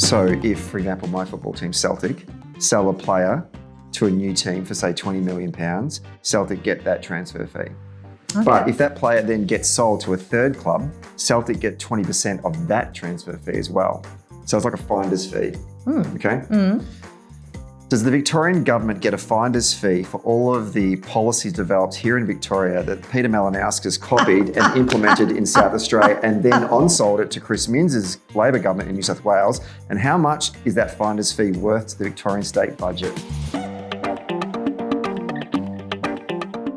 So if, for example, my football team, Celtic, sell a player to a new team for, say, £20 million, Celtic get that transfer fee. Okay. But if that player then gets sold to a third club, Celtic get 20% of that transfer fee as well. So it's like a finder's fee, okay? Does the Victorian government get a finder's fee for all of the policies developed here in Victoria that Peter Malinauskas copied and implemented in South Australia and then on-sold it to Chris Minns's Labor government in New South Wales? And how much is that finder's fee worth to the Victorian state budget?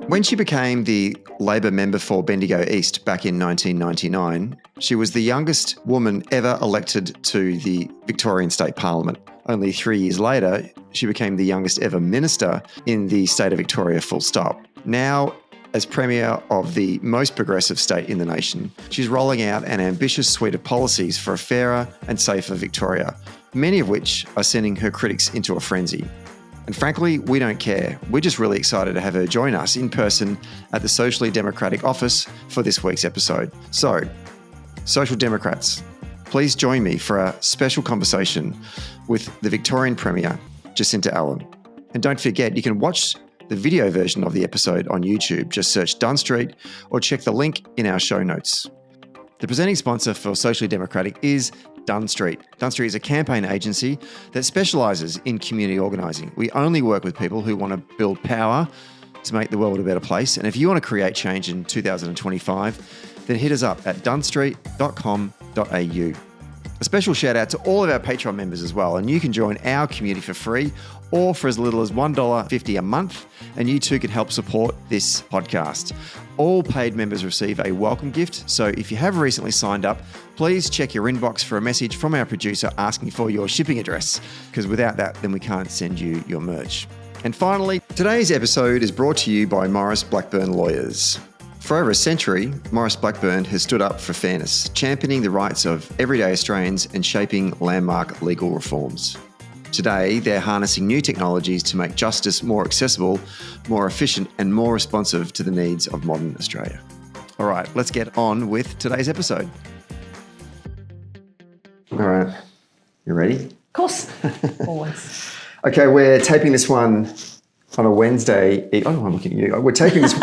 When she became the Labor member for Bendigo East back in 1999, she was the youngest woman ever elected to the Victorian State Parliament. Only 3 years later, she became the youngest ever minister in the state of Victoria, full stop. Now, as Premier of the most progressive state in the nation, she's rolling out an ambitious suite of policies for a fairer and safer Victoria, many of which are sending her critics into a frenzy. And frankly, we don't care. We're just really excited to have her join us in person at the Socially Democratic office for this week's episode. So, Social Democrats, please join me for a special conversation with the Victorian Premier Jacinta Allan. And don't forget, you can watch the video version of the episode on YouTube. Just search Dunn Street or check the link in our show notes. The presenting sponsor for Socially Democratic is Dunn Street. Dunn Street is a campaign agency that specialises in community organising. We only work with people who want to build power to make the world a better place. And if you want to create change in 2025, then hit us up at dunnstreet.com.au. A special shout out to all of our Patreon members as well, and you can join our community for free or for as little as $1.50 a month, and you too can help support this podcast. All paid members receive a welcome gift, so if you have recently signed up, please check your inbox for a message from our producer asking for your shipping address, because without that, then we can't send you your merch. And finally, today's episode is brought to you by Maurice Blackburn Lawyers. For over a century, Maurice Blackburn has stood up for fairness, championing the rights of everyday Australians and shaping landmark legal reforms. Today, they're harnessing new technologies to make justice more accessible, more efficient, and more responsive to the needs of modern Australia. All right, let's get on with today's episode. All right, you ready? Of course, always. Okay, we're taping this one on a Wednesday. Oh, I'm looking at you. We're taping this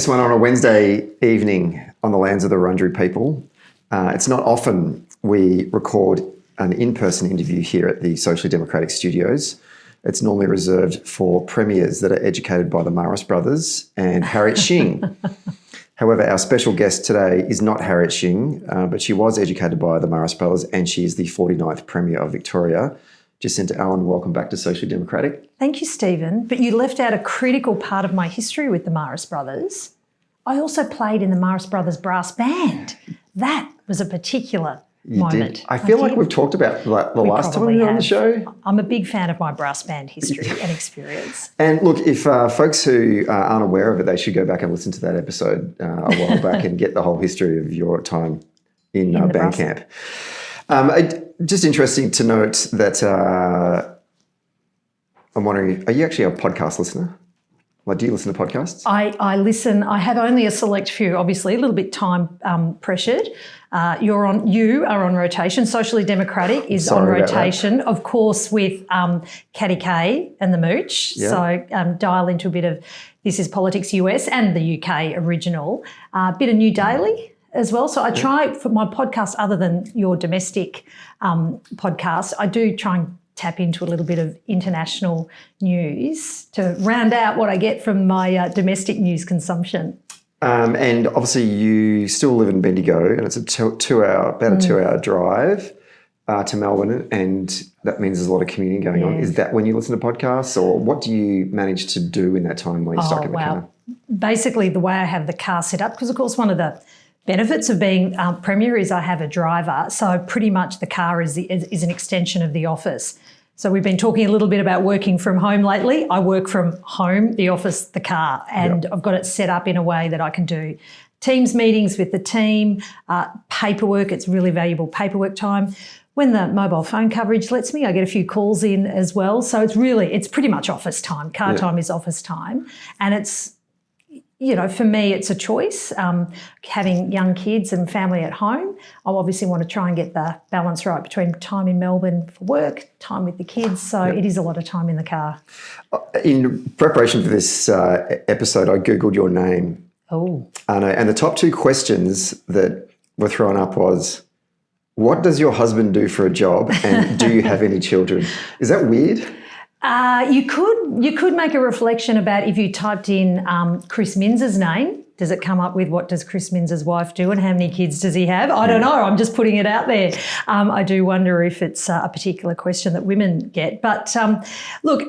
one on a Wednesday evening on the lands of the Wurundjeri people. It's not often we record an in-person interview here at the Socially Democratic Studios. It's normally reserved for premiers that are educated by the Maris brothers and Harriet Shing. However, our special guest today is not Harriet Shing, but she was educated by the Maris brothers and she is the 49th Premier of Victoria. Jacinta Allan, welcome back to Socially Democratic. Thank you, Stephen. But you left out a critical part of my history with the Maris brothers. I also played in the Maris brothers brass band. That was a particular moment. Did. I feel like we've talked about the last time we were on the show. I'm a big fan of my brass band history and experience. And look, if folks who aren't aware of it, they should go back and listen to that episode a while back and get the whole history of your time in band camp. Just interesting to note that I'm wondering, are you actually a podcast listener? Like, do you listen to podcasts? I listen. I have only a select few, obviously, a little bit time pressured. You are on rotation. Socially Democratic is on rotation, of course, with Caddy K and the Mooch. Yeah. So dial into a bit of This Is Politics US and the UK original. A bit of New Daily as well. So I try for my podcast, other than your domestic podcast, I do try and tap into a little bit of international news to round out what I get from my domestic news consumption. And obviously you still live in Bendigo, and it's about a 2-hour drive to Melbourne, and that means there's a lot of commuting going on. Is that when you listen to podcasts, or what do you manage to do in that time when you're stuck in the car? Basically the way I have the car set up, because of course one of the benefits of being Premier is I have a driver, so pretty much the car is an extension of the office. So we've been talking a little bit about working from home lately. I work from home, the office, the car, and I've got it set up in a way that I can do Teams meetings with the team, paperwork. It's really valuable paperwork time. When the mobile phone coverage lets me, I get a few calls in as well. So it's pretty much office time. Car time is office time, and it's for me, it's a choice. Having young kids and family at home, I obviously want to try and get the balance right between time in Melbourne for work, time with the kids. So It is a lot of time in the car. In preparation for this episode, I Googled your name. Oh. And the top 2 questions that were thrown up was, what does your husband do for a job, and do you have any children? Is that weird? You could make a reflection about if you typed in Chris Minz's name. Does it come up with what does Chris Minz's wife do and how many kids does he have? I don't know. I'm just putting it out there. I do wonder if it's a particular question that women get. But look,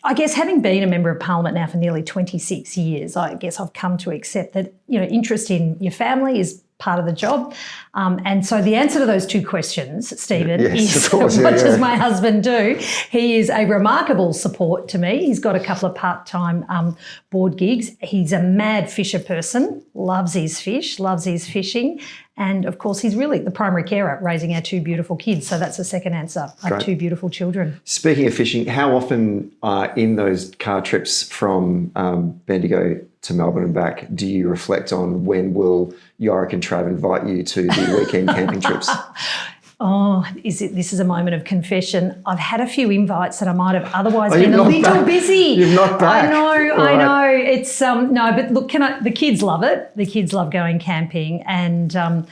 I guess having been a Member of Parliament now for nearly 26 years, I guess I've come to accept that, interest in your family is part of the job. And so the answer to those 2 questions, Stephen, is what does my husband do? He is a remarkable support to me. He's got a couple of part-time board gigs. He's a mad fisher person, loves his fish, loves his fishing. And, of course, he's really the primary carer raising our 2 beautiful kids. So that's the second answer. I have 2 beautiful children. Speaking of fishing, how often in those car trips from Bendigo to Melbourne and back do you reflect on when will Yorick and Trav invite you to the weekend camping trips? This is a moment of confession. I've had a few invites that I might have otherwise been a little busy. You're not back. I know. It's no, but look, the kids love it. The kids love going camping, and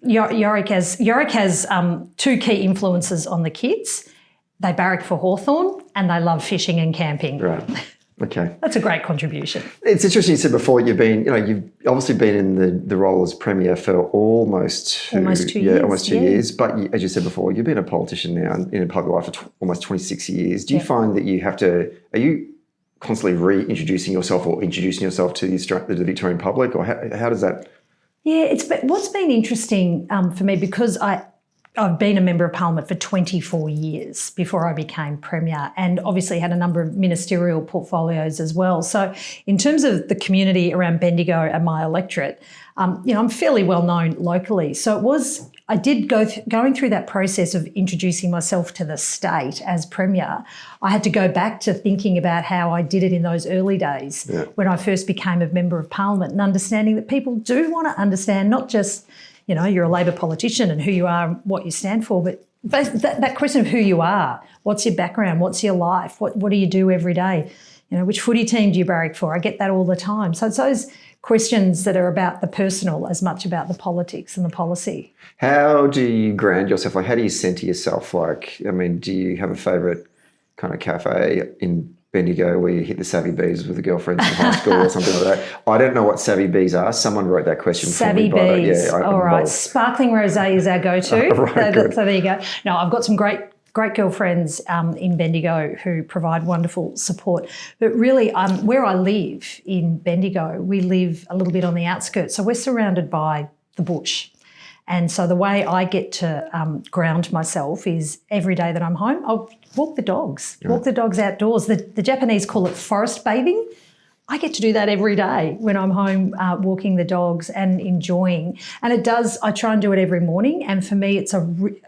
Yorick has 2 key influences on the kids. They barrack for Hawthorn, and they love fishing and camping. Right. Okay. That's a great contribution. It's interesting you said before you've obviously been in the role as Premier for almost 2 years. But as you said before, you've been a politician now in public life for almost 26 years. Do you find that are you constantly reintroducing yourself or introducing yourself to the Victorian public, or how does that? Yeah, what's been interesting for me, because I've been a Member of Parliament for 24 years before I became Premier, and obviously had a number of ministerial portfolios as well. So in terms of the community around Bendigo and my electorate, I'm fairly well known locally. So I did going through that process of introducing myself to the state as Premier. I had to go back to thinking about how I did it in those early days when I first became a Member of Parliament, and understanding that people do want to understand not just you're a Labor politician and who you are and what you stand for, but that question of who you are, what's your background, what's your life, what do you do every day, which footy team do you barrack for? I get that all the time. So it's those questions that are about the personal as much about the politics and the policy. How do you ground yourself? How do you centre yourself? Do you have a favourite kind of cafe in Bendigo where you hit the savvy bees with the girlfriends in high school or something like that? I don't know what savvy bees are. Someone wrote that question for me. Savvy bees. All right. Sparkling rosé is our go-to. Right, so there you go. No, I've got some great girlfriends in Bendigo who provide wonderful support. But really, where I live in Bendigo, we live a little bit on the outskirts. So we're surrounded by the bush. And so the way I get to ground myself is every day that I'm home, I'll walk the dogs outdoors. The Japanese call it forest bathing. I get to do that every day when I'm home walking the dogs and enjoying. And I try and do it every morning. And for me,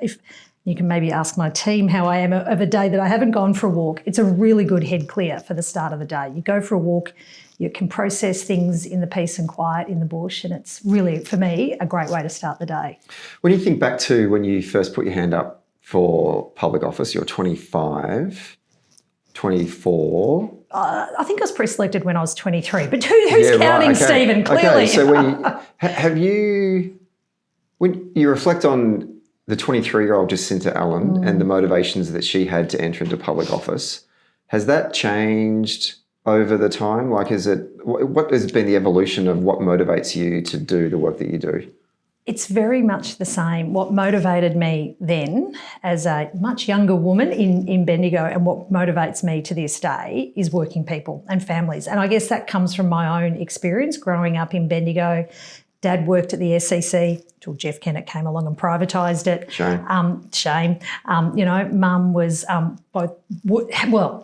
if you can maybe ask my team how I am of a day that I haven't gone for a walk, it's a really good head clear for the start of the day. You go for a walk, you can process things in the peace and quiet in the bush, and it's really, for me, a great way to start the day. When you think back to when you first put your hand up for public office, you're 25, 24. I think I was pre-selected when I was 23, but who's counting, okay. Stephen, clearly. Okay, so when you reflect on the 23-year-old Jacinta Allan and the motivations that she had to enter into public office, has that changed over the time? What has been the evolution of what motivates you to do the work that you do? It's very much the same. What motivated me then as a much younger woman in Bendigo, and what motivates me to this day, is working people and families. And I guess that comes from my own experience growing up in Bendigo. Dad worked at the SEC till Jeff Kennett came along and privatised it. Shame. Mum was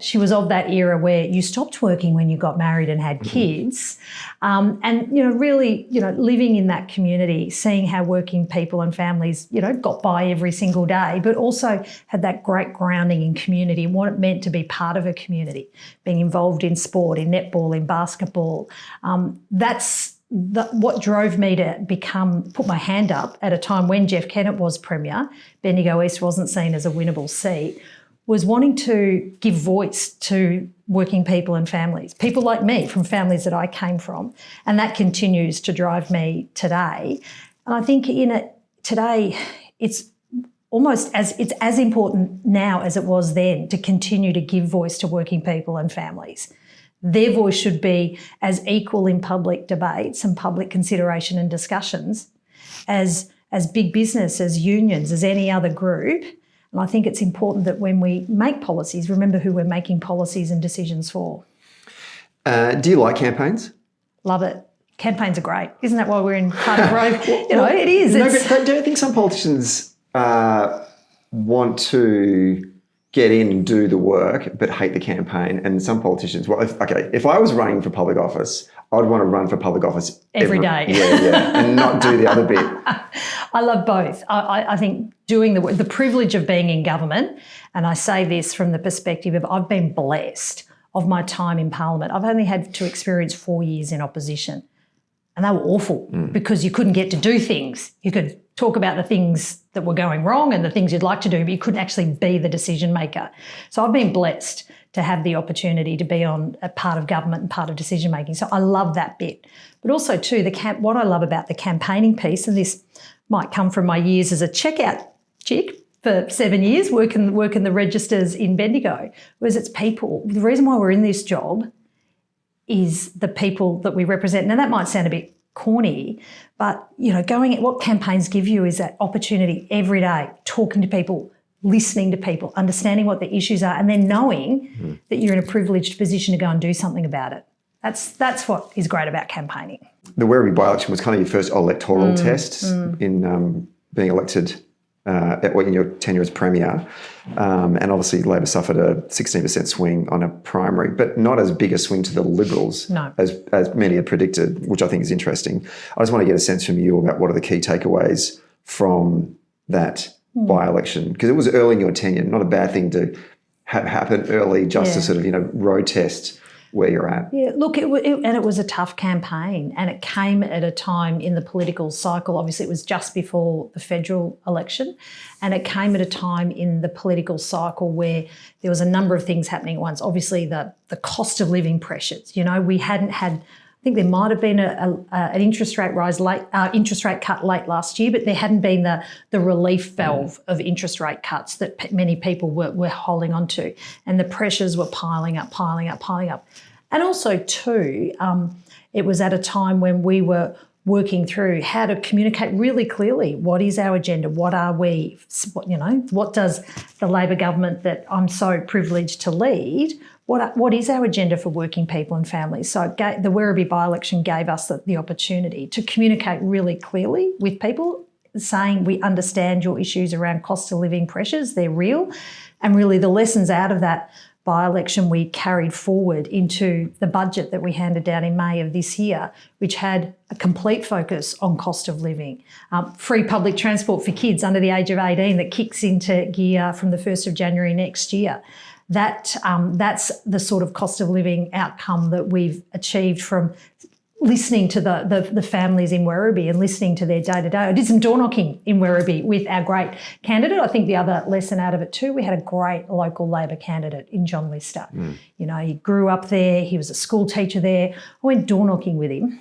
she was of that era where you stopped working when you got married and had kids. Really, living in that community, seeing how working people and families, got by every single day, but also had that great grounding in community and what it meant to be part of a community, being involved in sport, in netball, in basketball. That's what drove me to put my hand up at a time when Jeff Kennett was Premier, Bendigo East wasn't seen as a winnable seat, was wanting to give voice to working people and families, people like me from families that I came from. And that continues to drive me today. And I think today, it's as important now as it was then to continue to give voice to working people and families. Their voice should be as equal in public debates and public consideration and discussions as big business, as unions, as any other group. And I think it's important that when we make policies, remember who we're making policies and decisions for. Do you like campaigns? Love it. Campaigns are great. Isn't that why we're in part of road? It is. No, but don't you think some politicians want to get in and do the work but hate the campaign? And some politicians, if I was running for public office, I'd want to run for public office every day. Yeah, and not do the other bit. I love both. I think doing the privilege of being in government, and I say this from the perspective of I've been blessed of my time in Parliament. I've only had to experience 4 years in opposition, and they were awful because you couldn't get to do things. You could talk about the things that were going wrong and the things you'd like to do, but you couldn't actually be the decision maker. So I've been blessed to have the opportunity to be on a part of government and part of decision making. So I love that bit. But also too, what I love about the campaigning piece, and this might come from my years as a checkout chick for 7 years, working the registers in Bendigo, was it's people. The reason why we're in this job is the people that we represent. Now that might sound a bit corny, but what campaigns give you is that opportunity every day, talking to people, listening to people, understanding what the issues are, and then knowing that you're in a privileged position to go and do something about it. That's what is great about campaigning. The Werribee by-election was kind of your first electoral test in being elected in your tenure as Premier. And obviously Labor suffered a 16% swing on a primary, but not as big a swing to the Liberals as many had predicted, which I think is interesting. I just want to get a sense from you about what are the key takeaways from that by-election, because it was early in your tenure, not a bad thing to have happen early just to sort of, road test where you're at. Yeah, look, it was a tough campaign, and it came at a time in the political cycle. Obviously, it was just before the federal election, and it came at a time in the political cycle where there was a number of things happening at once. Obviously, the cost of living pressures. We hadn't had. I think there might have been an interest rate cut late last year, but there hadn't been the relief valve of interest rate cuts that many people were holding on to, and the pressures were piling up. And also too, it was at a time when we were working through how to communicate really clearly what is our agenda, what are we, what does the Labor government that I'm so privileged to lead, what is our agenda for working people and families? So the Werribee by-election gave us the opportunity to communicate really clearly with people, saying we understand your issues around cost of living pressures, they're real. And really the lessons out of that by-election we carried forward into the budget that we handed down in May of this year, which had a complete focus on cost of living. Free public transport for kids under the age of 18 that kicks into gear from the 1st of January next year. That's the sort of cost of living outcome that we've achieved from listening to the families in Werribee and listening to their day-to-day. I did some door knocking in Werribee with our great candidate. I think the other lesson out of it too, we had a great local Labor candidate in John Lister. He grew up there. He was a school teacher there. I went door knocking with him.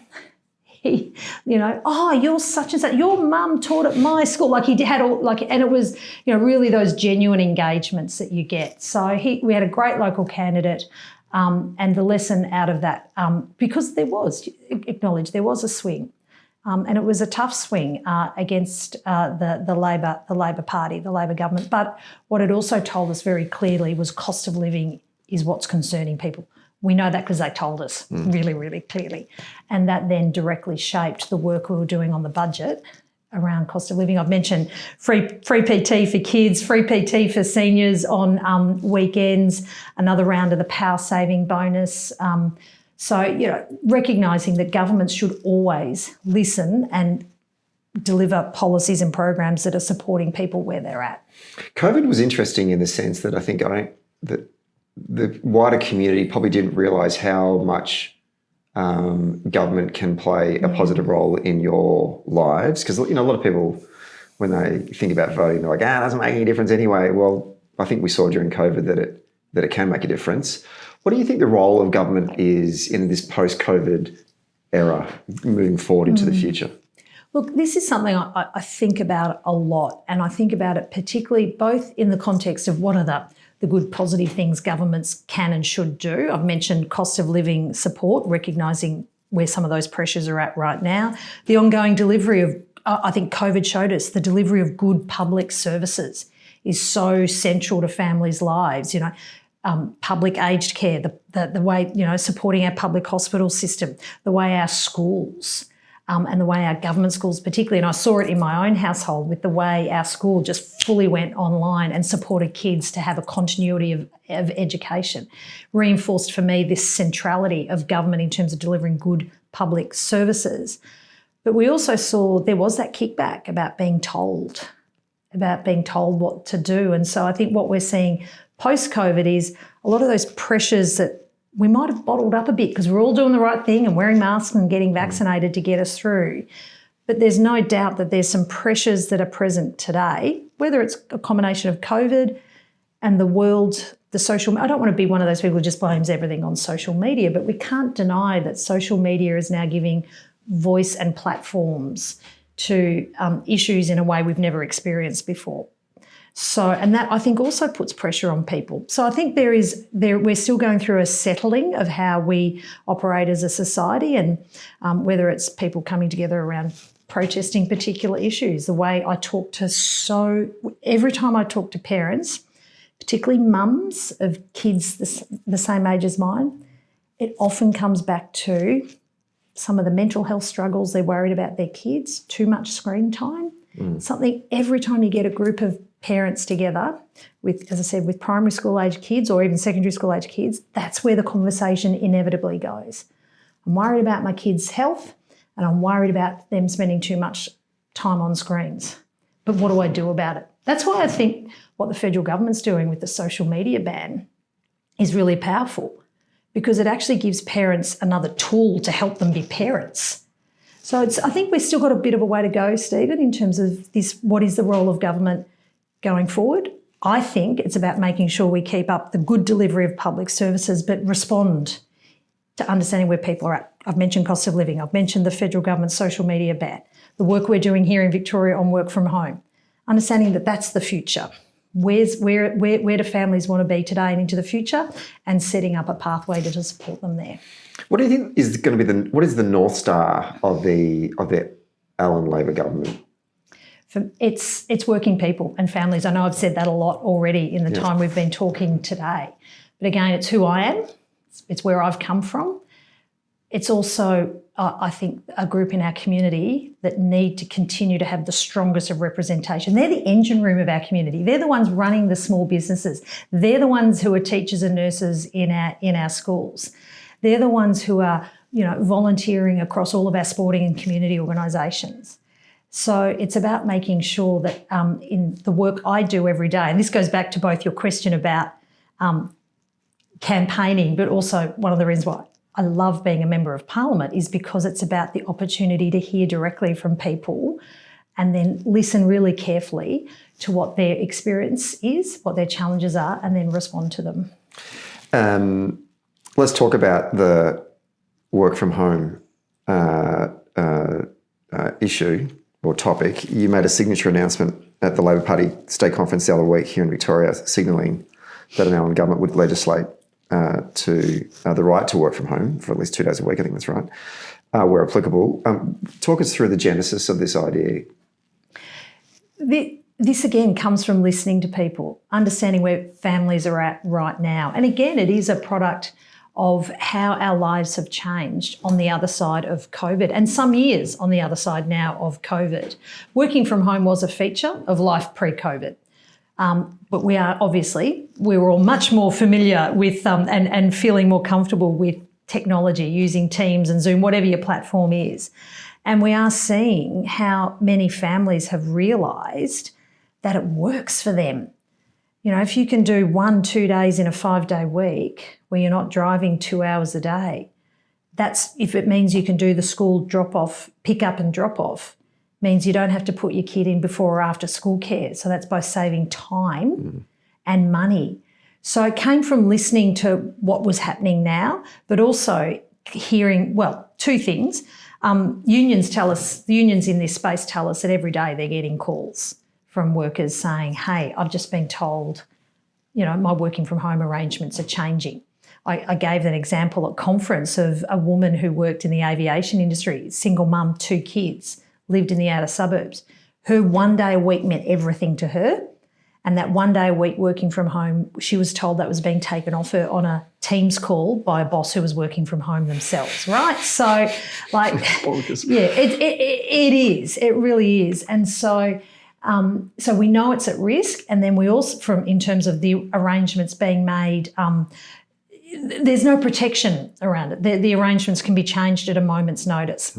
He, you're such and such. Your mum taught at my school. And it was, really those genuine engagements that you get. So we had a great local candidate. And the lesson out of that, because there was a swing, and it was a tough swing against the Labor Party, the Labor government. But what it also told us very clearly was cost of living is what's concerning people. We know that because they told us really, really clearly. And that then directly shaped the work we were doing on the budget around cost of living. I've mentioned free PT for kids, free PT for seniors on weekends, another round of the power saving bonus. So, recognising that governments should always listen and deliver policies and programs that are supporting people where they're at. COVID was interesting in the sense that I think that the wider community probably didn't realise how much government can play a positive role in your lives. Because, a lot of people, when they think about voting, they're like, it doesn't make any difference anyway. Well, I think we saw during COVID that it can make a difference. What do you think the role of government is in this post-COVID era moving forward into the future? Look, this is something I think about a lot, and I think about it particularly both in the context of what are the good positive things governments can and should do. I've mentioned cost of living support, recognising where some of those pressures are at right now. The ongoing delivery of, I think COVID showed us, the delivery of good public services is so central to families' lives. Public aged care, the way, supporting our public hospital system, the way our schools and the way our government schools particularly, and I saw it in my own household with the way our school just fully went online and supported kids to have a continuity of education, reinforced for me this centrality of government in terms of delivering good public services. But we also saw there was that kickback about being told what to do. And so I think what we're seeing post-COVID is a lot of those pressures that we might have bottled up a bit because we're all doing the right thing and wearing masks and getting vaccinated to get us through. But there's no doubt that there's some pressures that are present today, whether it's a combination of COVID and the world, the social. I don't want to be one of those people who just blames everything on social media, but we can't deny that social media is now giving voice and platforms to issues in a way we've never experienced before. So, and that I think also puts pressure on people. So I think we're still going through a settling of how we operate as a society, and whether it's people coming together around protesting particular issues. The way I talk every time I talk to parents, particularly mums of kids the same age as mine, it often comes back to some of the mental health struggles they're worried about their kids, too much screen time. Something every time you get a group of parents together with, as I said, with primary school age kids or even secondary school age kids, that's where the conversation inevitably goes. I'm worried about my kids' health and I'm worried about them spending too much time on screens. But what do I do about it? That's why I think what the federal government's doing with the social media ban is really powerful, because it actually gives parents another tool to help them be parents. So I think we've still got a bit of a way to go, Stephen, in terms of this, what is the role of government going forward. I think it's about making sure we keep up the good delivery of public services, but respond to understanding where people are at. I've mentioned cost of living. I've mentioned the federal government's social media ban, the work we're doing here in Victoria on work from home, understanding that that's the future. Where do families want to be today and into the future, and setting up a pathway to support them there. What do you think is going to be what is the North Star of the Allan Labor government? It's working people and families. I know I've said that a lot already in the time we've been talking today. But again, it's who I am. It's where I've come from. It's also, I think, a group in our community that need to continue to have the strongest of representation. They're the engine room of our community. They're the ones running the small businesses. They're the ones who are teachers and nurses in our schools. They're the ones who are, volunteering across all of our sporting and community organisations. So it's about making sure that in the work I do every day, and this goes back to both your question about campaigning, but also one of the reasons why I love being a member of Parliament is because it's about the opportunity to hear directly from people and then listen really carefully to what their experience is, what their challenges are, and then respond to them. Let's talk about the work from home issue or topic. You made a signature announcement at the Labor Party State Conference the other week here in Victoria, signalling that an Allan government would legislate to the right to work from home for at least 2 days a week, I think that's right, where applicable. Talk us through the genesis of this idea. This again comes from listening to people, understanding where families are at right now. And again, it is a product of how our lives have changed on the other side of COVID, and some years on the other side now of COVID. Working from home was a feature of life pre-COVID. But we were all much more familiar with and feeling more comfortable with technology, using Teams and Zoom, whatever your platform is. And we are seeing how many families have realised that it works for them. You know, if you can do 1-2 days in a 5-day week where you're not driving 2 hours a day, that's if it means you can do the school drop-off, pick up and drop-off, means you don't have to put your kid in before or after school care. So that's by saving time and money. So it came from listening to what was happening now, but also hearing, well, two things. Unions in this space tell us that every day they're getting calls from workers saying, hey, I've just been told, you know, my working from home arrangements are changing. I gave an example at conference of a woman who worked in the aviation industry, single mum, 2 kids, lived in the outer suburbs. Her 1 day a week meant everything to her. And that 1 day a week working from home, she was told that was being taken off her on a Teams call by a boss who was working from home themselves, right? So, like, yeah, it is. It really is. And so we know it's at risk. And then we also, in terms of the arrangements being made, there's no protection around it. The arrangements can be changed at a moment's notice.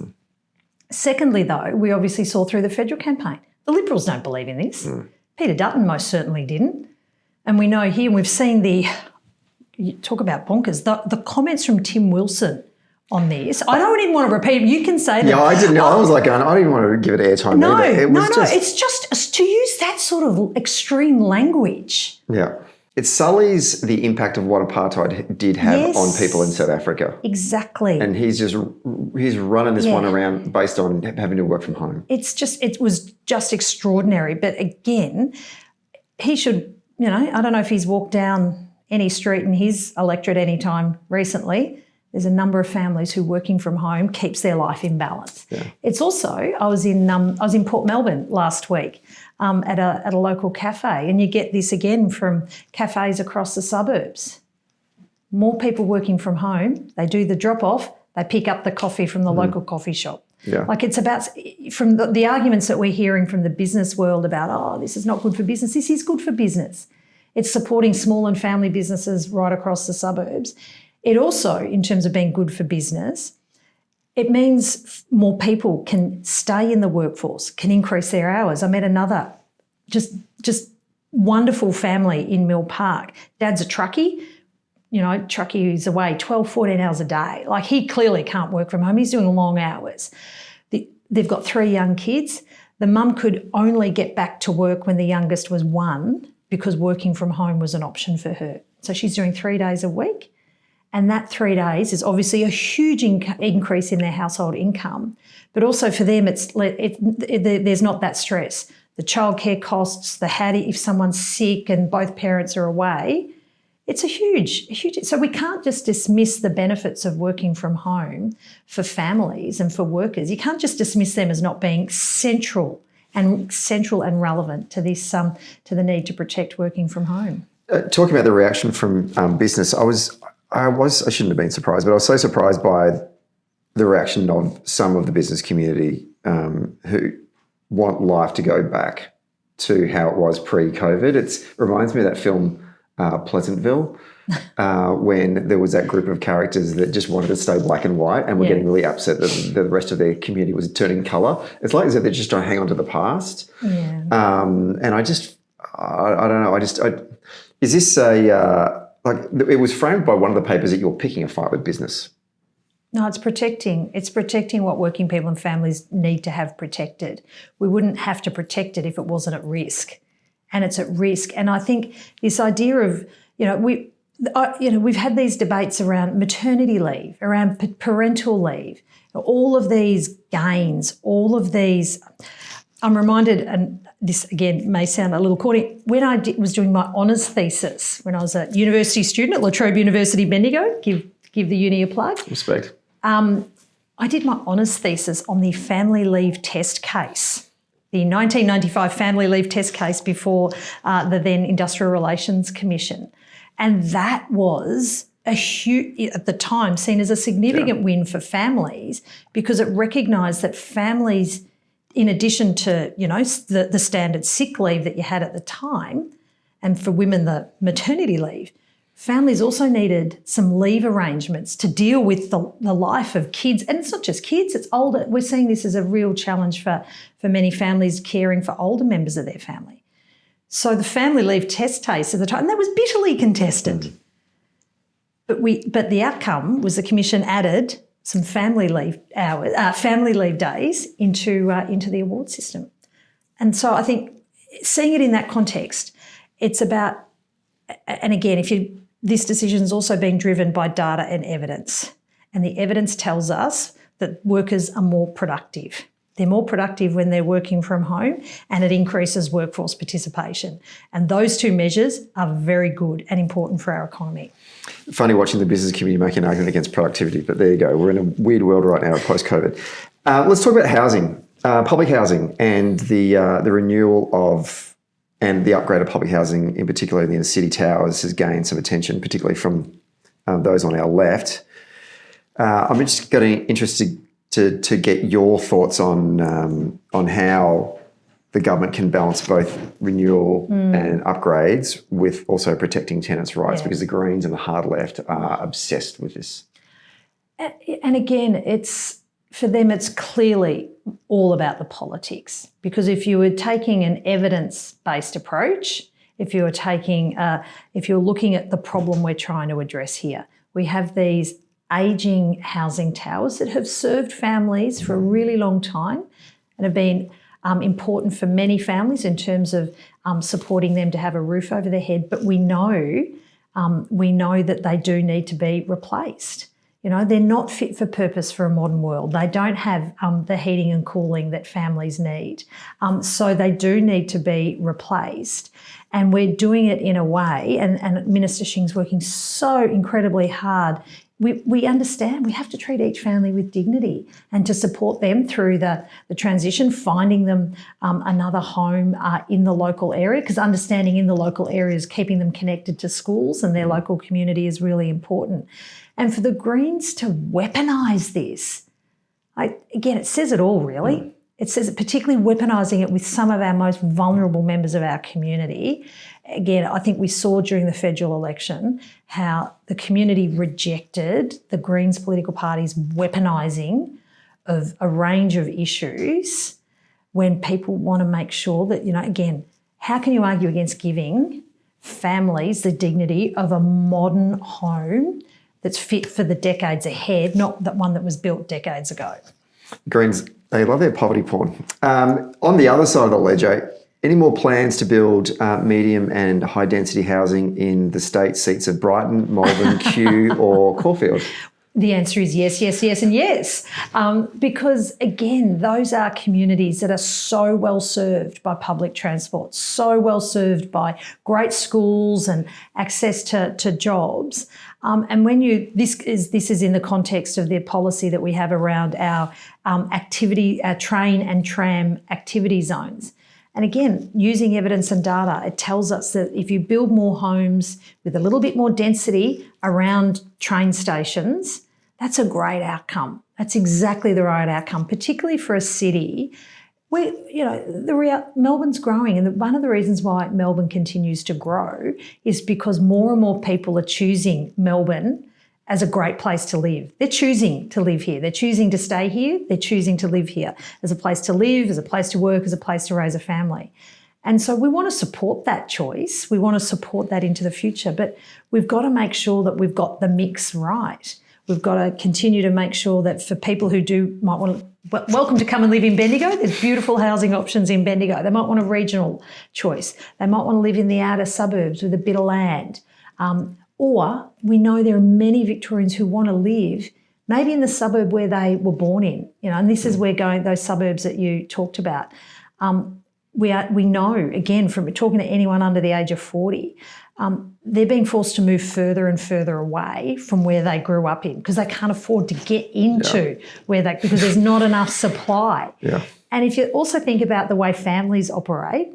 Secondly, though, we obviously saw through the federal campaign, the Liberals don't believe in this. Peter Dutton most certainly didn't. And we know here, and we've seen you talk about bonkers, the comments from Tim Wilson on this. I don't even want to repeat them. You can say them. Yeah, I didn't know. I was like, I don't even want to give it airtime. No, it's just to use that sort of extreme language. Yeah. It sullies the impact of what apartheid did have on people in South Africa. Exactly. And he's running this one around based on having to work from home. It was just extraordinary. But again, he should, you know, I don't know if he's walked down any street in his electorate any time recently. There's a number of families who working from home keeps their life in balance. Yeah. It's also, I was in Port Melbourne last week at a local cafe, and you get this again from cafes across the suburbs. More people working from home, they do the drop-off, they pick up the coffee from the local coffee shop. Yeah. Like it's about, from the arguments that we're hearing from the business world about, oh, this is not good for business, this is good for business. It's supporting small and family businesses right across the suburbs. It also, in terms of being good for business, it means more people can stay in the workforce, can increase their hours. I met another just wonderful family in Mill Park. Dad's a truckie. You know, truckie is away 12, 14 hours a day. Like he clearly can't work from home. He's doing long hours. They've got 3 young kids. The mum could only get back to work when the youngest was 1 because working from home was an option for her. So she's doing 3 days a week. And that 3 days is obviously a huge increase in their household income. But also for them, there's not that stress. The childcare costs, if someone's sick and both parents are away, it's a huge. So we can't just dismiss the benefits of working from home for families and for workers. You can't just dismiss them as not being central and relevant to this, to the need to protect working from home. Talking about the reaction from business, I shouldn't have been surprised, but I was so surprised by the reaction of some of the business community who want life to go back to how it was pre-COVID. It reminds me of that film Pleasantville, when there was that group of characters that just wanted to stay black and white and were getting really upset that the rest of their community was turning colour. It's like as if they're just trying to hang on to the past. Yeah. And I don't know. Is this it was framed by one of the papers that you're picking a fight with business. No, it's protecting what working people and families need to have protected. We wouldn't have to protect it if it wasn't at risk, and it's at risk. And I think this idea of, we've had these debates around maternity leave, around parental leave, all of these gains, all of these. I'm reminded, and this again may sound a little corny, when I was doing my honours thesis, when I was a university student at La Trobe University, Bendigo, give the uni a plug. Respect. I did my honours thesis on the family leave test case, the 1995 family leave test case before the then Industrial Relations Commission. And that was at the time, seen as a significant win for families, because it recognised that families, in addition to, the standard sick leave that you had at the time, and for women, the maternity leave, families also needed some leave arrangements to deal with the life of kids. And it's not just kids, it's older. We're seeing this as a real challenge for many families caring for older members of their family. So the family leave test case at the time, and that was bitterly contested. But the outcome was the Commission added some family leave days into the award system. And so I think seeing it in that context, it's about, and again, this decision is also being driven by data and evidence. And the evidence tells us that workers are more productive. They're more productive when they're working from home, and it increases workforce participation. And those two measures are very good and important for our economy. Funny watching the business community make an argument against productivity, but there you go. We're in a weird world right now post-COVID. Let's talk about housing, public housing, and the renewal of and the upgrade of public housing, in particular in the city towers, has gained some attention, particularly from those on our left. I'm just interested to get your thoughts on how the government can balance both renewal and upgrades with also protecting tenants' rights, because the Greens and the hard left are obsessed with this. And again, for them, it's clearly all about the politics, because if you were taking an evidence-based approach, if you're looking at the problem we're trying to address here, we have these ageing housing towers that have served families for a really long time and have been important for many families in terms of supporting them to have a roof over their head. But we know that they do need to be replaced. They're not fit for purpose for a modern world. They don't have the heating and cooling that families need. So they do need to be replaced. And we're doing it in a way, and Minister Shing's working so incredibly hard. We understand we have to treat each family with dignity and to support them through the transition, finding them another home in the local area, because understanding in the local areas, keeping them connected to schools and their local community is really important. And for the Greens to weaponise this, again, it says it all, really. It says it, particularly weaponising it with some of our most vulnerable members of our community. Again, I think we saw during the federal election how the community rejected the Greens political party's weaponising of a range of issues when people want to make sure that, again, how can you argue against giving families the dignity of a modern home that's fit for the decades ahead, not that one that was built decades ago? Greens, they love their poverty porn. On the other side of the ledger, any more plans to build medium and high density housing in the state seats of Brighton, Malvern, Kew or Caulfield? The answer is yes, yes, yes and yes. Because again, those are communities that are so well served by public transport, so well served by great schools and access to jobs. And when this is in the context of the policy that we have around our our train and tram activity zones. And again, using evidence and data, it tells us that if you build more homes with a little bit more density around train stations, that's a great outcome. That's exactly the right outcome, particularly for a city where, Melbourne's growing. And one of the reasons why Melbourne continues to grow is because more and more people are choosing Melbourne as a great place to live. They're choosing to live here. They're choosing to stay here. They're choosing to live here as a place to live, as a place to work, as a place to raise a family. And so we want to support that choice. We want to support that into the future, but we've got to make sure that we've got the mix right. We've got to continue to make sure that for people who might want to, welcome to come and live in Bendigo. There's beautiful housing options in Bendigo. They might want a regional choice. They might want to live in the outer suburbs with a bit of land. Or we know there are many Victorians who want to live maybe in the suburb where they were born in, and this is where those suburbs that you talked about. We know, again, from talking to anyone under the age of 40, they're being forced to move further and further away from where they grew up in because they can't afford to get into because there's not enough supply. Yeah. And if you also think about the way families operate,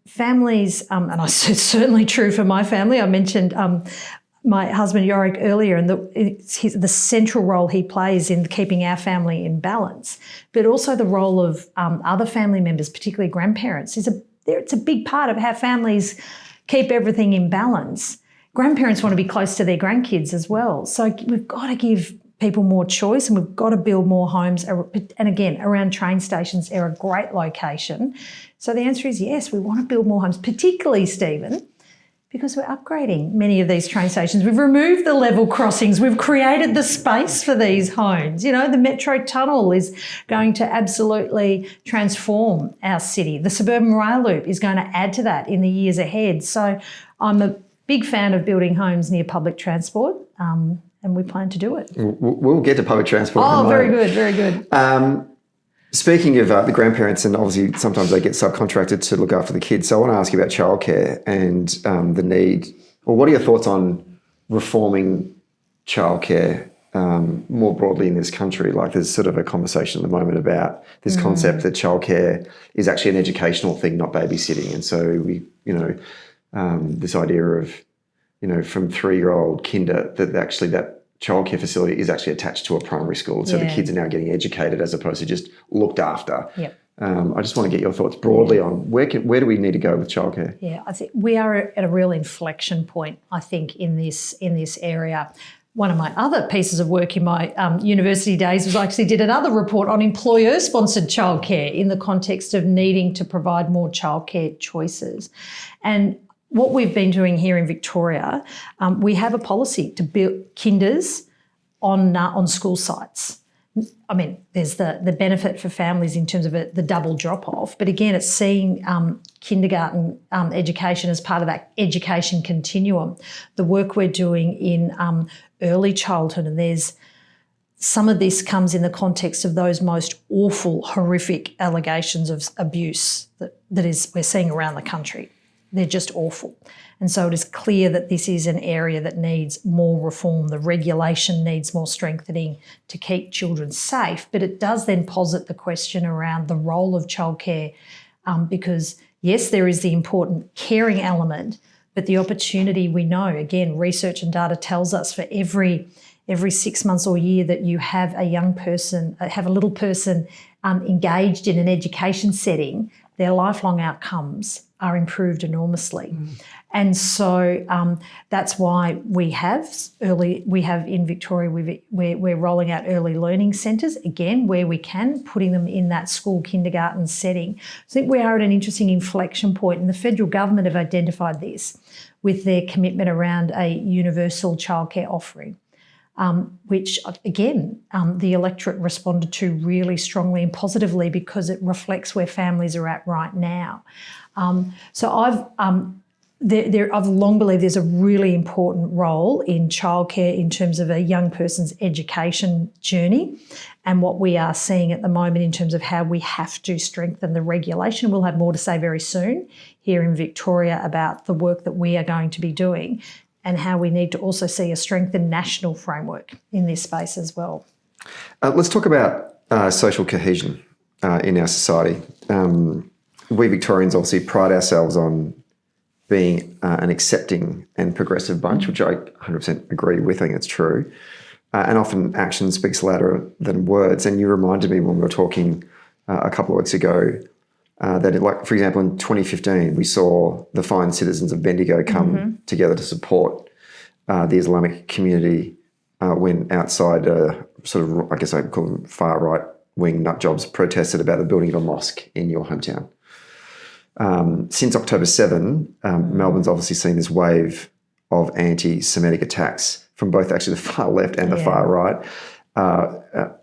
families, and it's certainly true for my family. I mentioned my husband Yorick earlier, and the central role he plays in keeping our family in balance, but also the role of other family members, particularly grandparents, it's a big part of how families keep everything in balance. Grandparents want to be close to their grandkids as well. So we've got to give people more choice, and we've got to build more homes. And again, around train stations are a great location. So the answer is yes, we want to build more homes, particularly, Stephen, because we're upgrading many of these train stations. We've removed the level crossings. We've created the space for these homes. You know, the Metro Tunnel is going to absolutely transform our city. The Suburban Rail Loop is going to add to that in the years ahead. So I'm a big fan of building homes near public transport, and we plan to do it. We'll get to public transport. Oh, very good, very good. Speaking of the grandparents, and obviously sometimes they get subcontracted to look after the kids, so I want to ask you about childcare and the need, or what are your thoughts on reforming childcare more broadly in this country? Like, there's sort of a conversation at the moment about this concept that childcare is actually an educational thing, not babysitting. And so we, this idea of, from 3-year-old kinder, that childcare facility is actually attached to a primary school. So the kids are now getting educated as opposed to just looked after. Yep. I just want to get your thoughts broadly on where do we need to go with childcare? Yeah, I think we are at a real inflection point, I think, in this area. One of my other pieces of work in my university days was I actually did another report on employer-sponsored childcare in the context of needing to provide more childcare choices. And what we've been doing here in Victoria, we have a policy to build kinders on school sites. I mean, there's the benefit for families in terms of the double drop-off, but again, it's seeing kindergarten education as part of that education continuum. The work we're doing in early childhood, and there's some of this comes in the context of those most awful, horrific allegations of abuse that we're seeing around the country. They're just awful. And so it is clear that this is an area that needs more reform. The regulation needs more strengthening to keep children safe. But it does then posit the question around the role of childcare because, yes, there is the important caring element, but the opportunity, we know, again, research and data tells us for every 6 months or year that you have a young person, have a little person engaged in an education setting, their lifelong outcomes are improved enormously. And so that's why we have in Victoria, we're rolling out early learning centres, again, where we can, putting them in that school kindergarten setting. I think we are at an interesting inflection point, and the federal government have identified this with their commitment around a universal childcare offering. Which, again, the electorate responded to really strongly and positively because it reflects where families are at right now. So I've long believed there's a really important role in childcare in terms of a young person's education journey, and what we are seeing at the moment in terms of how we have to strengthen the regulation. We'll have more to say very soon here in Victoria about the work that we are going to be doing, and how we need to also see a strengthened national framework in this space as well. Let's talk about social cohesion in our society. We Victorians obviously pride ourselves on being an accepting and progressive bunch, which I 100% agree with. I think it's true. And often action speaks louder than words. And you reminded me when we were talking a couple of weeks ago that, for example, in 2015, we saw the fine citizens of Bendigo come together to support the Islamic community when outside sort of, I guess I'd call them far-right wing nutjobs protested about the building of a mosque in your hometown. Since October 7, Melbourne's obviously seen this wave of anti-Semitic attacks from both actually the far left and the far right.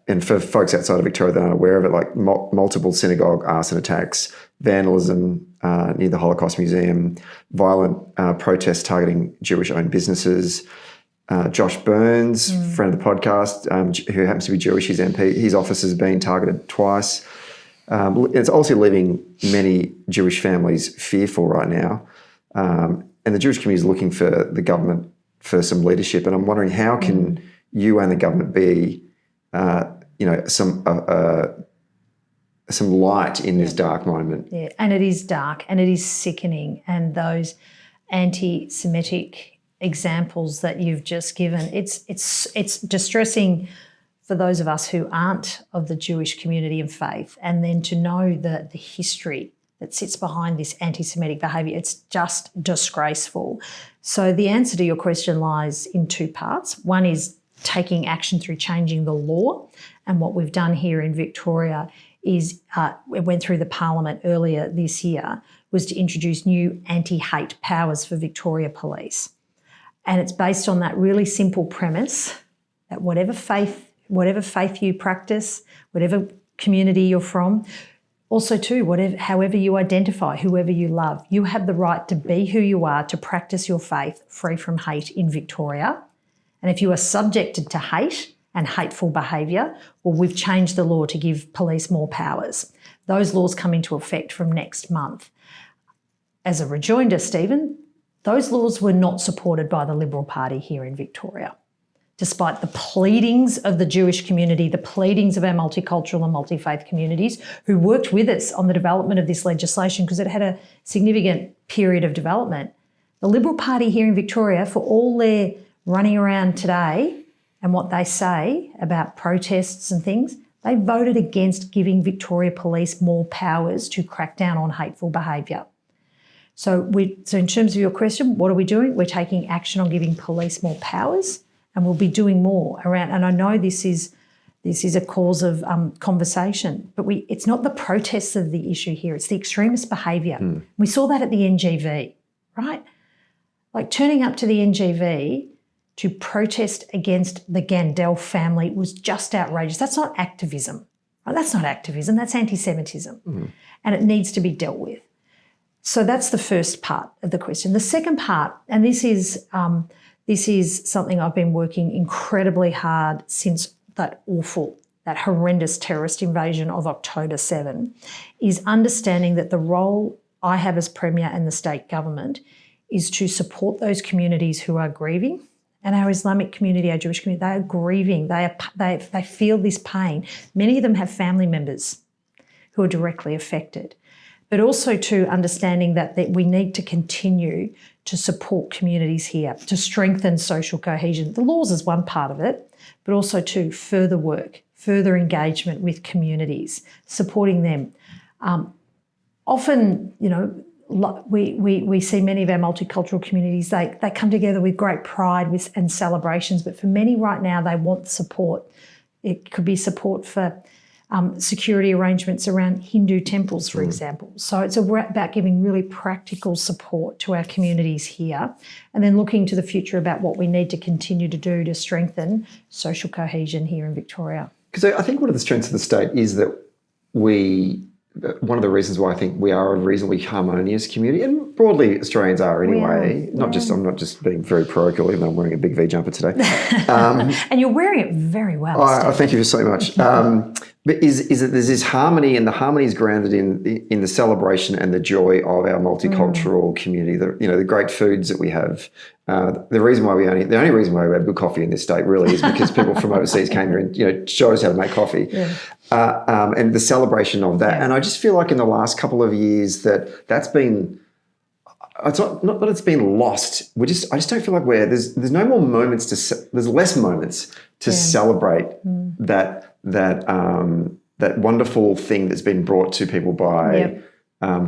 And for folks outside of Victoria that aren't aware of it, like multiple synagogue arson attacks, vandalism near the Holocaust Museum, violent protests targeting Jewish-owned businesses. Josh Burns, friend of the podcast, who happens to be Jewish, his MP, his office has been targeted twice. It's also leaving many Jewish families fearful right now. And the Jewish community is looking for the government for some leadership. And I'm wondering, how can you and the government be, some light in this dark moment? Yeah, and it is dark and it is sickening. And those anti-Semitic examples that you've just given. It's distressing for those of us who aren't of the Jewish community and faith, and then to know the history that sits behind this anti-Semitic behaviour. It's just disgraceful. So the answer to your question lies in two parts. One is taking action through changing the law, and what we've done here in Victoria is it went through the Parliament earlier this year, was to introduce new anti-hate powers for Victoria Police. And it's based on that really simple premise that whatever faith you practice, whatever community you're from, also too, however you identify, whoever you love, you have the right to be who you are, to practice your faith free from hate in Victoria. And if you are subjected to hate and hateful behaviour, well, we've changed the law to give police more powers. Those laws come into effect from next month. As a rejoinder, Stephen, those laws were not supported by the Liberal Party here in Victoria, despite the pleadings of the Jewish community, the pleadings of our multicultural and multi-faith communities who worked with us on the development of this legislation because it had a significant period of development. The Liberal Party here in Victoria, for all their running around today and what they say about protests and things, they voted against giving Victoria Police more powers to crack down on hateful behaviour. So in terms of your question, what are we doing? We're taking action on giving police more powers, and we'll be doing more around. And I know this is a cause of conversation, but it's not the protests of the issue here. It's the extremist behaviour. We saw that at the NGV, right? Like turning up to the NGV to protest against the Gandel family was just outrageous. That's not activism. Right? That's not activism. That's anti-Semitism, and it needs to be dealt with. So that's the first part of the question. The second part, and this is something I've been working incredibly hard since that horrendous terrorist invasion of October 7, is understanding that the role I have as Premier and the state government is to support those communities who are grieving. And our Islamic community, our Jewish community, they are grieving. They feel this pain. Many of them have family members who are directly affected. But also to understanding that we need to continue to support communities here, to strengthen social cohesion. The laws is one part of it, but also to further work, further engagement with communities, supporting them. Often, we see many of our multicultural communities, they come together with great pride and celebrations, but for many right now, they want support. It could be support for security arrangements around Hindu temples, for example. So it's about giving really practical support to our communities here, and then looking to the future about what we need to continue to do to strengthen social cohesion here in Victoria. Because I think one of the strengths of the state is that one of the reasons why I think we are a reasonably harmonious community, and broadly Australians are anyway, I'm not just being very parochial, even though I'm wearing a big V jumper today. And you're wearing it very well. Thank you so much. But is that there's this harmony, and the harmony is grounded in the celebration and the joy of our multicultural community. The great foods that we have. The only reason why we have good coffee in this state really is because people from overseas came here and showed us how to make coffee, and the celebration of that. And I just feel like in the last couple of years that's been. It's not that it's been lost. I just don't feel like there's no more moments there's less moments to celebrate that wonderful thing that's been brought to people by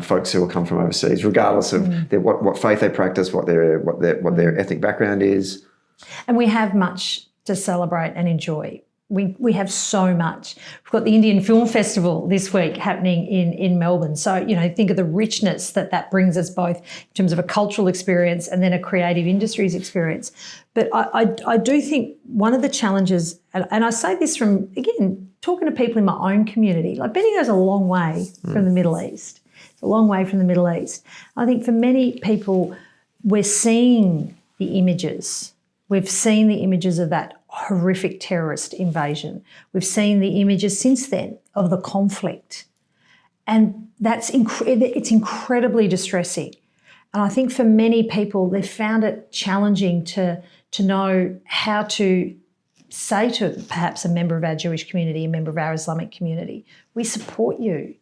folks who will come from overseas, regardless of what faith they practice, what their ethnic background is. And we have much to celebrate and enjoy. We have so much. We've got the Indian Film Festival this week happening in Melbourne. So, think of the richness that brings us both in terms of a cultural experience and then a creative industries experience. But I do think one of the challenges, and I say this from, again, talking to people in my own community, like Bendigo's a long way from the Middle East. It's a long way from the Middle East. I think for many people, we're seeing the images. We've seen the images of that horrific terrorist invasion. We've seen the images since then of the conflict. And it's incredibly distressing. And I think for many people, they've found it challenging to know how to say to perhaps a member of our Jewish community, a member of our Islamic community, we support you.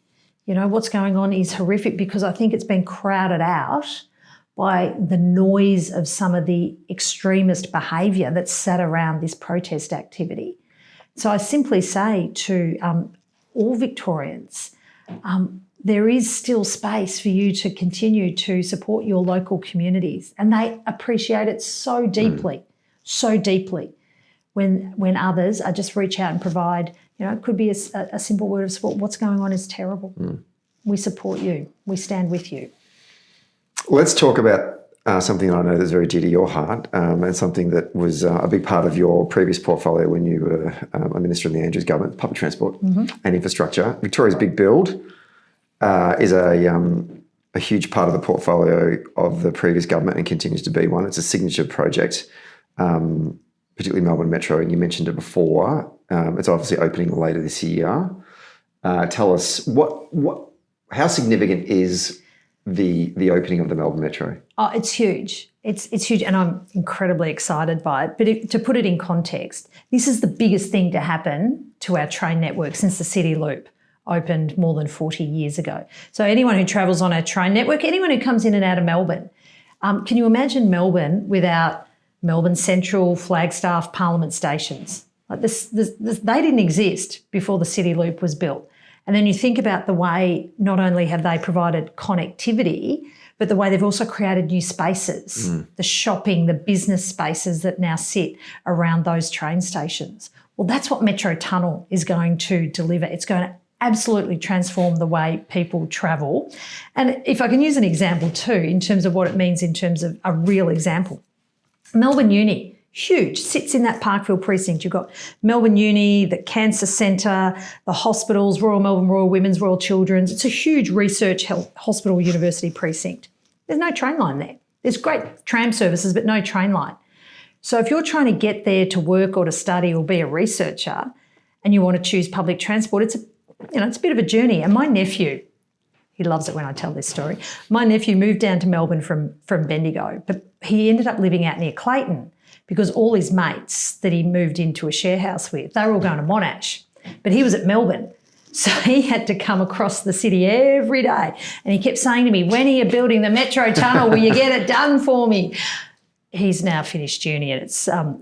What's going on is horrific, because I think it's been crowded out by the noise of some of the extremist behaviour that's sat around this protest activity. So I simply say to all Victorians, there is still space for you to continue to support your local communities, and they appreciate it so deeply, when others are just reach out and provide, it could be a simple word of support. What's going on is terrible. We support you. We stand with you. Let's talk about something I know that's very dear to your heart, and something that was a big part of your previous portfolio when you were a minister in the Andrews government, public transport and infrastructure. Victoria's Big Build is a huge part of the portfolio of the previous government and continues to be one. It's a signature project, particularly Melbourne Metro, and you mentioned it before. It's obviously opening later this year. Tell us how significant is the opening of the Melbourne Metro? Oh, it's huge. It's huge, and I'm incredibly excited by it. But to put it in context, this is the biggest thing to happen to our train network since the City Loop opened more than 40 years ago. So anyone who travels on our train network, anyone who comes in and out of Melbourne, can you imagine Melbourne without Melbourne Central, Flagstaff, Parliament stations? Like this, they didn't exist before the City Loop was built. And then you think about the way not only have they provided connectivity, but the way they've also created new spaces, the shopping, the business spaces that now sit around those train stations. Well, that's what Metro Tunnel is going to deliver. It's going to absolutely transform the way people travel. And if I can use an example too, in terms of what it means in terms of a real example. Melbourne Uni, huge, sits in that Parkville precinct. You've got Melbourne Uni, the Cancer Centre, the hospitals, Royal Melbourne, Royal Women's, Royal Children's. It's a huge research health hospital university precinct. There's no train line there. There's great tram services, but no train line. So if you're trying to get there to work or to study or be a researcher and you want to choose public transport, it's a bit of a journey. And my nephew, he loves it when I tell this story. My nephew moved down to Melbourne from Bendigo, but he ended up living out near Clayton because all his mates that he moved into a share house with, they were all going to Monash, but he was at Melbourne. So he had to come across the city every day. And he kept saying to me, when are you building the Metro Tunnel? Will you get it done for me? He's now finished uni and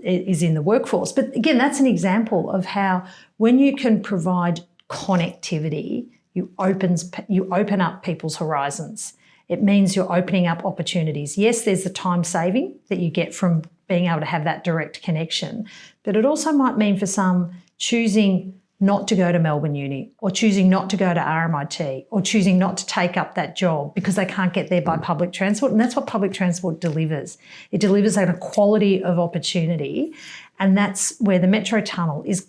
is in the workforce. But again, that's an example of how when you can provide connectivity, you open up people's horizons. It means you're opening up opportunities. Yes, there's the time saving that you get from being able to have that direct connection, but it also might mean for some choosing not to go to Melbourne Uni or choosing not to go to RMIT or choosing not to take up that job because they can't get there by public transport. And that's what public transport delivers. It delivers an equality of opportunity, and that's where the Metro Tunnel is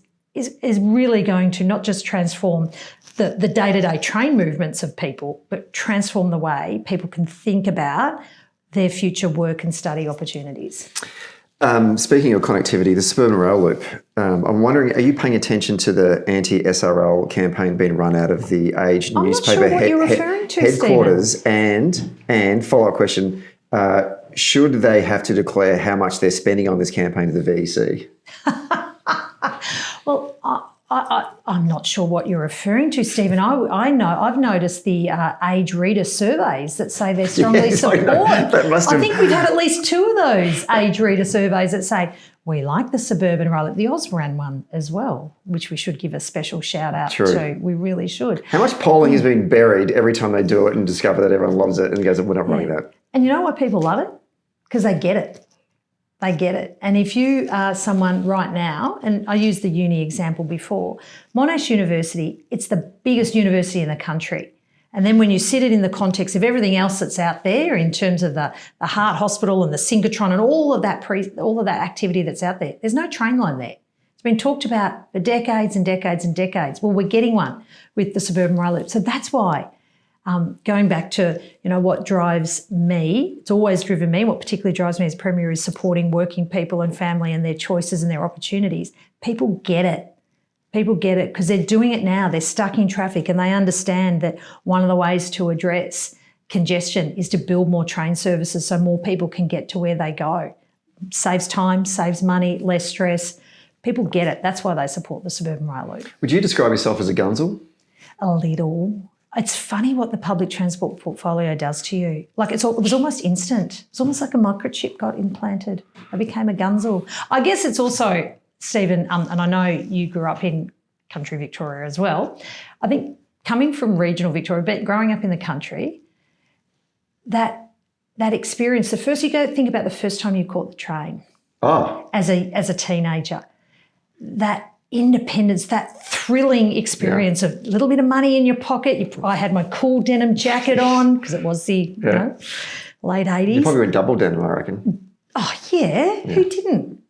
really going to not just transform the day-to-day train movements of people, but transform the way people can think about their future work and study opportunities. Speaking of connectivity, the Suburban Rail Loop, I'm wondering, are you paying attention to the anti-SRL campaign being run out of the Age newspaper headquarters? And follow-up question, should they have to declare how much they're spending on this campaign to the VEC? Well, I'm not sure what you're referring to, Stephen. I know I've noticed the Age reader surveys that say they strongly support. I think we've had at least 2 of those Age reader surveys that say we like the Suburban Rail Loop, the Osborne one as well, which we should give a special shout out to. We really should. How much polling is being buried every time they do it and discover that everyone loves it and goes, we're not running that? And you know why people love it? Because they get it. They get it. And if you are someone right now, and I used the uni example before, Monash University, it's the biggest university in the country. And then when you sit it in the context of everything else that's out there in terms of the Heart Hospital and the synchrotron and all of that activity that's out there, there's no train line there. It's been talked about for decades and decades and decades. Well, we're getting one with the Suburban Rail Loop. So that's why. Going back to, what drives me, it's always driven me, what particularly drives me as Premier is supporting working people and family and their choices and their opportunities. People get it. People get it because they're doing it now. They're stuck in traffic and they understand that one of the ways to address congestion is to build more train services so more people can get to where they go. Saves time, saves money, less stress. People get it. That's why they support the Suburban Rail Loop. Would you describe yourself as a gunzel? A little. It's funny what the public transport portfolio does to you. Like it was almost instant. It's almost like a microchip got implanted. I became a gunzel. I guess it's also, Stephen, and I know you grew up in country Victoria as well. I think coming from regional Victoria, but growing up in the country, that experience, you go think about the first time you caught the train. Oh. As a teenager. That independence, that thrilling experience of a little bit of money in your pocket. I had my cool denim jacket on because it was the late 80s. You probably went double denim, I reckon. Oh, yeah. Who didn't?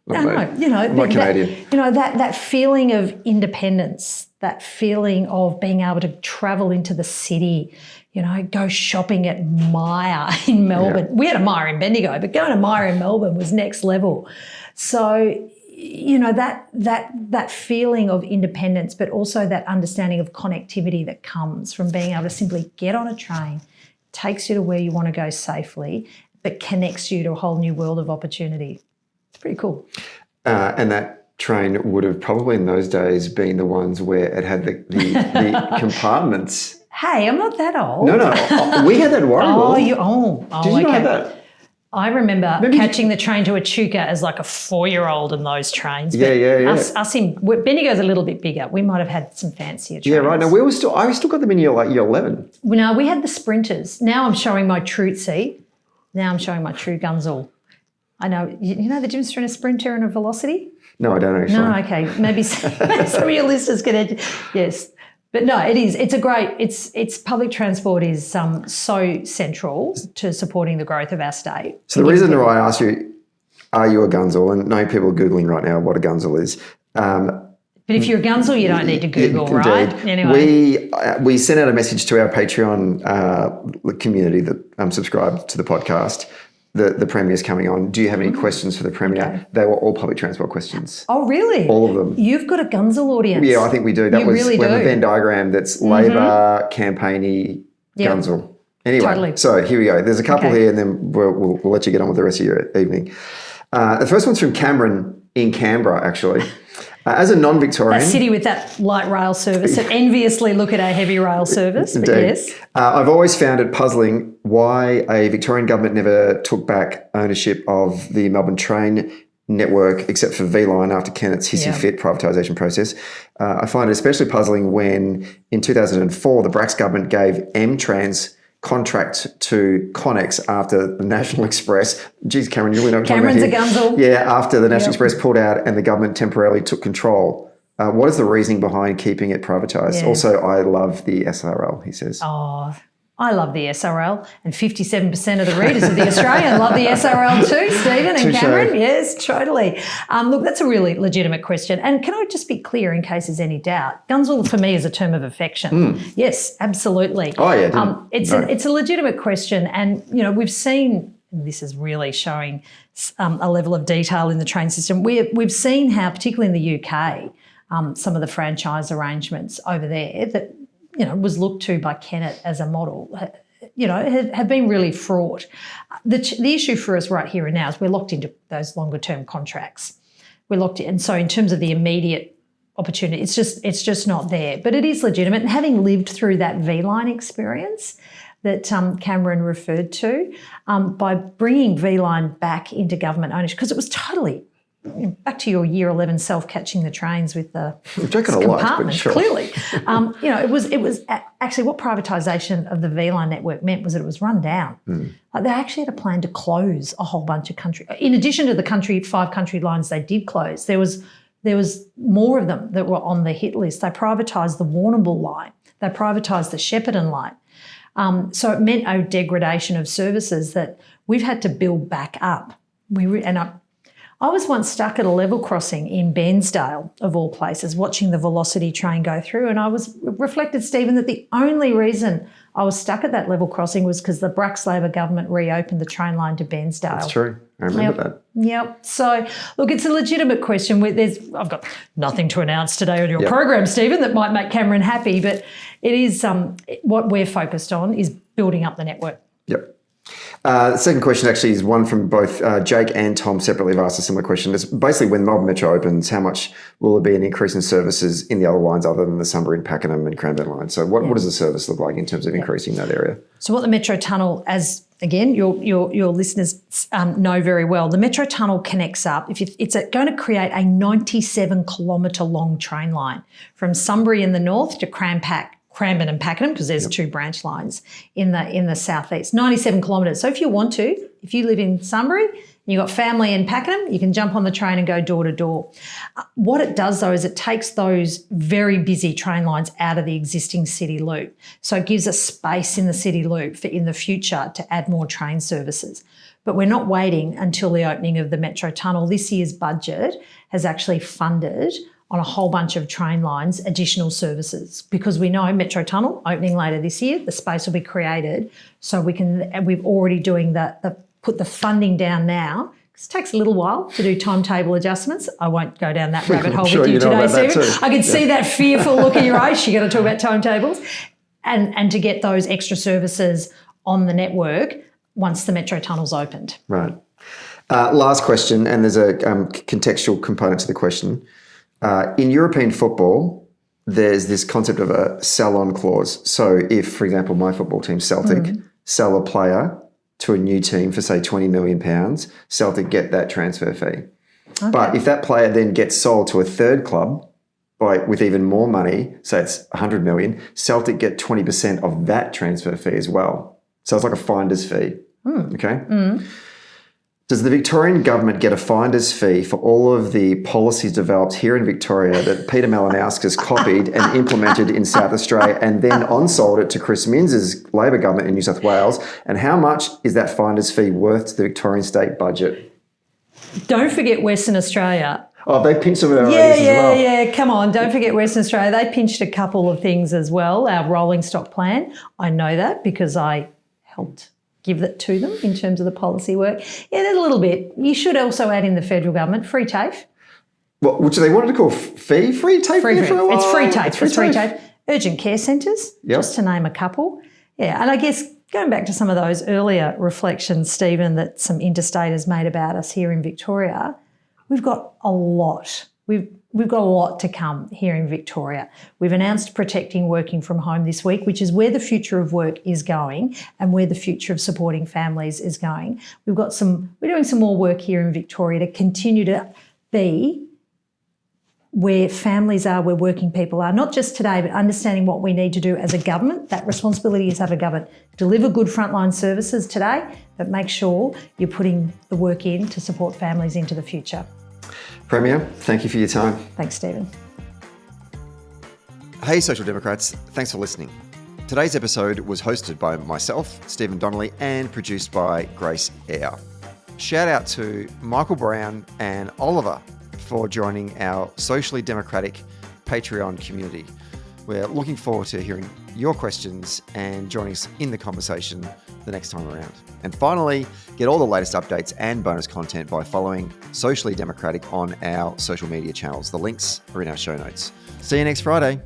Not you know, I'm not Canadian. That feeling of independence, that feeling of being able to travel into the city, go shopping at Myer in Melbourne. Yeah. We had a Myer in Bendigo, but going to Myer in Melbourne was next level. So, that feeling of independence, but also that understanding of connectivity that comes from being able to simply get on a train, takes you to where you want to go safely, but connects you to a whole new world of opportunity. It's pretty cool. And that train would have probably in those days been the ones where it had the compartments. Hey, I'm not that old. No. We had that Warragul. Did you not have that? I remember catching the train to Echuca as like a 4-year-old in those trains. Yeah. Us in Bendigo's a little bit bigger. We might have had some fancier trains. Yeah, right. No, I still got them in year 11. No, we had the Sprinters. Now I'm showing my true gunzel. I know. You know the difference between a Sprinter and a Velocity? No, I don't actually. No, okay. Maybe some of your listeners can. Yes. But no, it is. It's public transport is so central to supporting the growth of our state. So the reason why I asked you, are you a gunzel? And no people are Googling right now what a gunzel is. But if you're a gunzel, you don't need to Google, right? Anyway. We sent out a message to our Patreon community that subscribed to the podcast. The Premier's coming on. Do you have any questions for the Premier? Okay. They were all public transport questions. Oh, really? All of them. You've got a gunzel audience. Yeah, I think we do. We have a Venn diagram that's Labor, campaigny, gunzel. Anyway, totally. So here we go. There's a couple here and then we'll let you get on with the rest of your evening. The first one's from Cameron in Canberra, actually. As a non-Victorian... That city with that light rail service that enviously look at our heavy rail service. But yes. I've always found it puzzling why a Victorian government never took back ownership of the Melbourne train network except for V-Line after Kennett's hissy fit privatisation process. I find it especially puzzling when in 2004 the Bracks government gave M-Trans contract to Connex after the National Express. Geez, Cameron, you really know what I'm talking about here. Cameron's a gunzel. Yeah, after the National Express pulled out and the government temporarily took control. What is the reasoning behind keeping it privatised? Yeah. Also, I love the SRL, he says. Oh, I love the SRL, and 57% of the readers of The Australian love the SRL too, Stephen and Cameron. Yes, totally. Look, that's a really legitimate question. And can I just be clear in case there's any doubt? Gunzel for me is a term of affection. Yes, absolutely. Oh, yeah. It's a legitimate question. And, we've seen, and this is really showing a level of detail in the train system, we've seen how, particularly in the UK, some of the franchise arrangements over there that, was looked to by Kennett as a model, have been really fraught. The issue for us right here and now is we're locked into those longer term contracts. We're locked in. And so in terms of the immediate opportunity, it's just not there. But it is legitimate. And having lived through that V-Line experience that Cameron referred to, by bringing V-Line back into government ownership, because it was totally... back to your year 11 self catching the trains with the compartments. Sure. Clearly, it was actually what privatisation of the V-Line network meant was that it was run down. Like they actually had a plan to close a whole bunch of country. In addition to the 5 country lines they did close, there was more of them that were on the hit list. They privatised the Warrnambool line. They privatised the Shepparton line. So it meant a degradation of services that we've had to build back up. I was once stuck at a level crossing in Bairnsdale, of all places, watching the Velocity train go through, and I was reflected, Stephen, that the only reason I was stuck at that level crossing was because the Bracks Labor government reopened the train line to Bairnsdale. That's true. I remember that. Yep. So, look, it's a legitimate question. I've got nothing to announce today on your program, Stephen, that might make Cameron happy, but it is what we're focused on is building up the network. Yep. The second question actually is one from both Jake and Tom separately have asked a similar question. It's basically, when Melbourne Metro opens, how much will there be an increase in services in the other lines other than the Sunbury and Pakenham and Cranbourne lines? So what does the service look like in terms of increasing that area? So what the Metro Tunnel, as again your listeners know very well, the Metro Tunnel connects up. It's going to create a 97-kilometre long train line from Sunbury in the north to Cranbourne and Pakenham, because there's two branch lines in the southeast. 97 kilometres. So if you live in Sunbury and you've got family in Pakenham, you can jump on the train and go door to door. What it does though is it takes those very busy train lines out of the existing city loop. So it gives us space in the city loop for in the future to add more train services. But we're not waiting until the opening of the Metro Tunnel. This year's budget has actually funded on a whole bunch of train lines, additional services, because we know Metro Tunnel opening later this year, the space will be created. So we're already doing put the funding down now. It takes a little while to do timetable adjustments. I won't go down that rabbit hole with you today, Stephen. I can see that fearful look in your eyes. You're going to talk about timetables and to get those extra services on the network once the Metro Tunnel's opened. Right. Last question, and there's a contextual component to the question. In European football, there's this concept of a sell-on clause. So if, for example, my football team, Celtic, sell a player to a new team for, say, £20 million, Celtic get that transfer fee. Okay. But if that player then gets sold to a third club with even more money, say it's $100 million, Celtic get 20% of that transfer fee as well. So it's like a finder's fee. Okay? Does the Victorian government get a finder's fee for all of the policies developed here in Victoria that Peter Malinauskas copied and implemented in South Australia and then on-sold it to Chris Minns's Labor government in New South Wales? And how much is that finder's fee worth to the Victorian state budget? Don't forget Western Australia. Oh, they pinched some of our ideas as well. Yeah. Come on, don't forget Western Australia. They pinched a couple of things as well. Our rolling stock plan, I know that because I helped give that to them in terms of the policy work. Yeah, there's a little bit. You should also add in the federal government, free TAFE. Well, which they wanted to call free TAFE? Free. It's free TAFE. It's free TAFE. Urgent care centres, just to name a couple. Yeah, and I guess going back to some of those earlier reflections, Stephen, that some interstaters made about us here in Victoria, we've got a lot. We've got a lot to come here in Victoria. We've announced protecting working from home this week, which is where the future of work is going and where the future of supporting families is going. We're doing some more work here in Victoria to continue to be where families are, where working people are, not just today, but understanding what we need to do as a government. That responsibility is of a government. Deliver good frontline services today, but make sure you're putting the work in to support families into the future. Premier, thank you for your time. Thanks, Stephen. Hey, Social Democrats. Thanks for listening. Today's episode was hosted by myself, Stephen Donnelly, and produced by Grace Eyre. Shout out to Michael Brown and Oliver for joining our socially democratic Patreon community. We're looking forward to hearing your questions and joining us in the conversation the next time around. And finally, get all the latest updates and bonus content by following Socially Democratic on our social media channels. The links are in our show notes. See you next Friday.